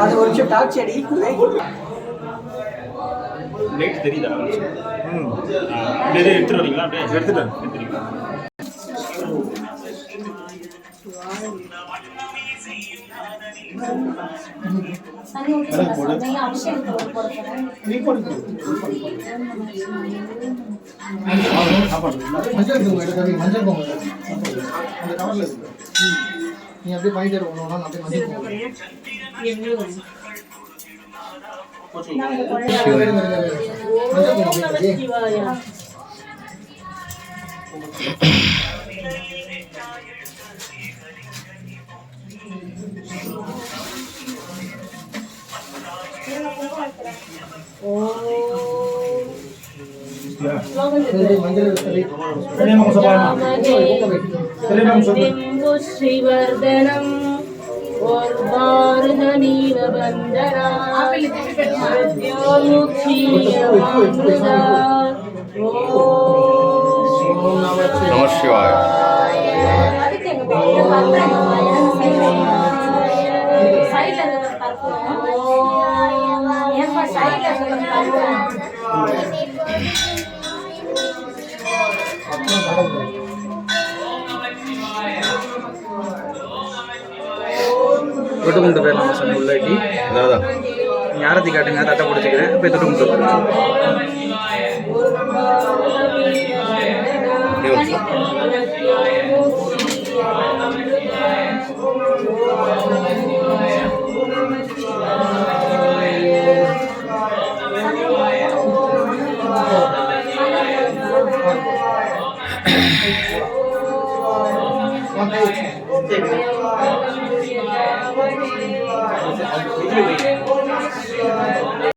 அது ஒரு நிமிஷம் டார்ச் அடி லைட் தெரியுதா? எடுத்துட்டு வரீங்களா? அப்படியே எடுத்துட்டேன். நீ அப்படியே பாயிண்ட் ஒண்ணு அப்படியே श्रीवर्धनम और बारधनीलबंधना नमः शिवाय। தொட்டு கும்பிட்டு போயிடலாமா சாமி உள்ளாட்டி? அதான் நீங்கள் ஆரத்தி காட்டுங்க, தட்டை பிடிச்சிக்கிறேன், போய் தொட்டு கும்பிட்டு போயிடலாம். Thank you.